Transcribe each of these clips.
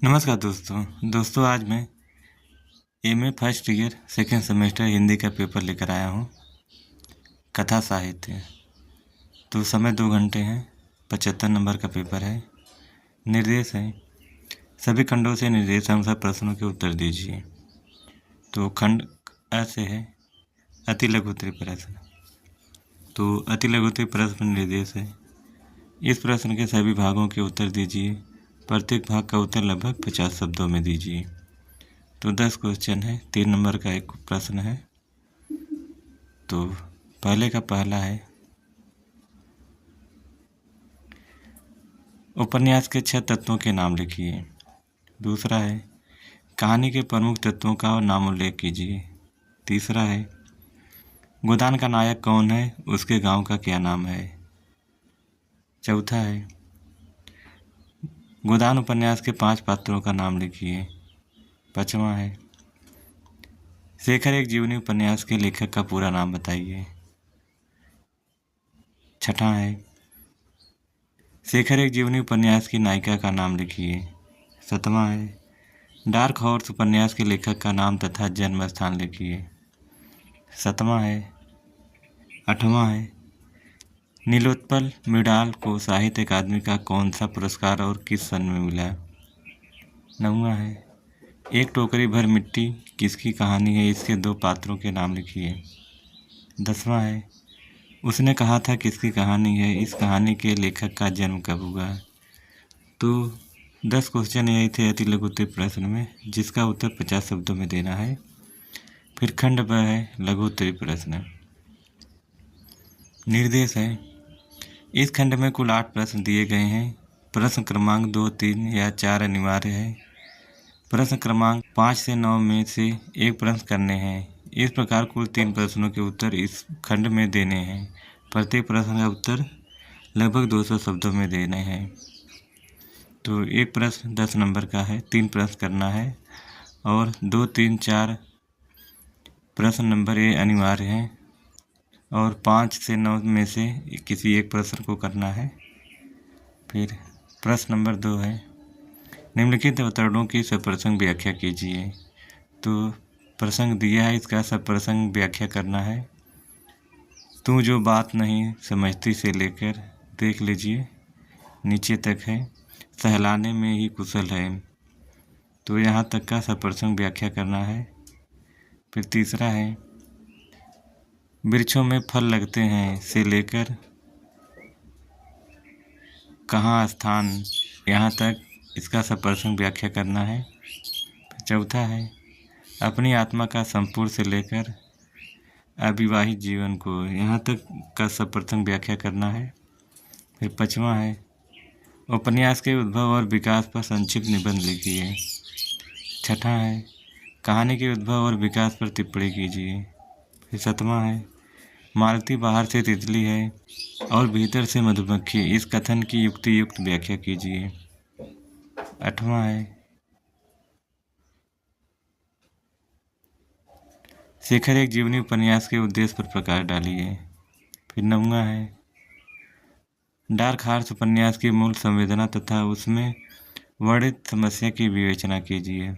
नमस्कार दोस्तों आज मैं MA first year second semester Hindi का पेपर लेकर आया हूँ। कथा साहित्य। तो समय 2 घंटे हैं। 75 नंबर का पेपर है। निर्देश है सभी खंडों से निर्देशानुसार प्रश्नों के उत्तर दीजिए। तो खंड ऐसे है अति लघुत्तरी प्रश्न। तो अति लघुत्तरी प्रश्न निर्देश है इस प्रश्न के सभी भागों के उत्तर दीजिए। प्रत्येक भाग का उत्तर लगभग 50 शब्दों में दीजिए। तो 10 क्वेश्चन है। 3 नंबर का एक प्रश्न है। तो पहले का पहला है उपन्यास के 6 तत्वों के नाम लिखिए। दूसरा है कहानी के प्रमुख तत्वों का नाम उल्लेख कीजिए। तीसरा है गोदान का नायक कौन है, उसके गांव का क्या नाम है। चौथा है गोदान उपन्यास के 5 पात्रों का नाम लिखिए। पांचवा है शेखर एक जीवनी उपन्यास के लेखक का पूरा नाम बताइए। छठा है शेखर एक जीवनी उपन्यास की नायिका का नाम लिखिए। सातवां है डार्क हॉर्स उपन्यास के लेखक का नाम तथा जन्म स्थान लिखिए। सातवां है आठवां है नीलोत्पल मृणाल को साहित्य अकादमी का कौन सा पुरस्कार और किस सन में मिला। नौवां है एक टोकरी भर मिट्टी किसकी कहानी है, इसके 2 पात्रों के नाम लिखिए। 10वां है उसने कहा था किसकी कहानी है, इस कहानी के लेखक का जन्म कब हुआ। तो 10 क्वेश्चन यही थे अति लघुत्तरी प्रश्न में, जिसका उत्तर 50 शब्दों में देना है। फिर खंड ब है लघुत्तरी प्रश्न। निर्देश है इस खंड में कुल 8 प्रश्न दिए गए हैं। प्रश्न क्रमांक 2, 3 या 4 अनिवार्य है। प्रश्न क्रमांक 5 से 9 में से एक प्रश्न करने हैं। इस प्रकार कुल 3 प्रश्नों के उत्तर इस खंड में देने हैं। प्रत्येक प्रश्न का उत्तर लगभग 200 शब्दों में देने हैं। तो एक प्रश्न 10 नंबर का है, 3 प्रश्न करना है और 2, 3, 4 प्रश्न नंबर ए अनिवार्य हैं और 5 से 9 में से किसी एक प्रश्न को करना है। फिर प्रश्न नंबर 2 है निम्नलिखित अवतरणों की सप्रसंग व्याख्या कीजिए। तो प्रसंग दिया है, इसका सप्रसंग व्याख्या करना है। तू जो बात नहीं समझती से लेकर देख लीजिए नीचे तक है, सहलाने में ही कुशल है। तो यहाँ तक का सप्रसंग व्याख्या करना है। फिर तीसरा है वृक्षों में फल लगते हैं से लेकर कहाँ स्थान, यहाँ तक इसका सप्रसंग व्याख्या करना है। फिर चौथा है अपनी आत्मा का संपूर्ण से लेकर अविवाहित जीवन को, यहाँ तक का सप्रसंग व्याख्या करना है। फिर 5वां है उपन्यास के उद्भव और विकास पर संक्षिप्त निबंध लिखिए। छठा है कहानी के उद्भव और विकास पर टिप्पणी कीजिए। फिर 7वां है मालती बाहर से तितली है और भीतर से मधुमक्खी, इस कथन की युक्ति युक्त व्याख्या कीजिए। 8वां है शेखर एक जीवनी उपन्यास के उद्देश्य पर प्रकाश डालिए। फिर 9वां है डार्क हॉर्स उपन्यास की मूल संवेदना तथा उसमें वर्णित समस्या की विवेचना कीजिए।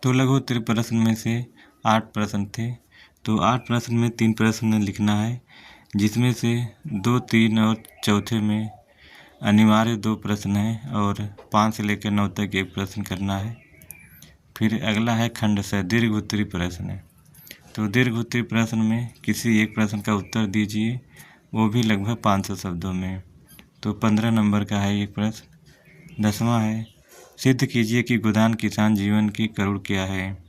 तो लघुत्तरी प्रश्न में से 8 प्रश्न थे। तो 8 प्रश्न में 3 प्रश्न लिखना है, जिसमें से 2, 3 और चौथे में अनिवार्य 2 प्रश्न हैं और 5 से लेकर 9 तक एक प्रश्न करना है। फिर अगला है खंड से दीर्घ उत्तरी प्रश्न। तो दीर्घ उत्तरी प्रश्न में किसी एक प्रश्न का उत्तर दीजिए, वो भी लगभग 500 शब्दों में। तो 15 नंबर का है एक प्रश्न। 10वां है सिद्ध कीजिए कि गोदान किसान जीवन की करुण क्या है।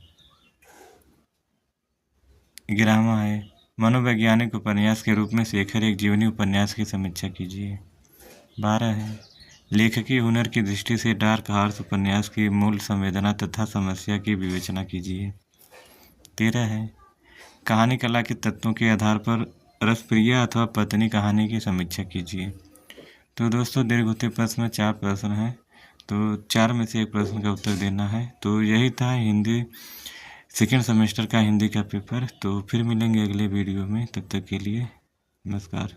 11वां है मनोवैज्ञानिक उपन्यास के रूप में शेखर एक जीवनी उपन्यास की समीक्षा कीजिए। 12 है लेखकी हुनर की दृष्टि से डार्क हॉर्स उपन्यास की मूल संवेदना तथा समस्या की विवेचना कीजिए। 13 है कहानी कला के तत्वों के आधार पर रसप्रिया अथवा पत्नी कहानी की समीक्षा कीजिए। तो दोस्तों दीर्घ उत्तरी प्रश्न में 4 प्रश्न हैं, तो 4 में से एक प्रश्न का उत्तर देना है। तो यही था हिंदी सेकेंड सेमेस्टर का हिंदी का पेपर। तो फिर मिलेंगे अगले वीडियो में, तब तक के लिए नमस्कार।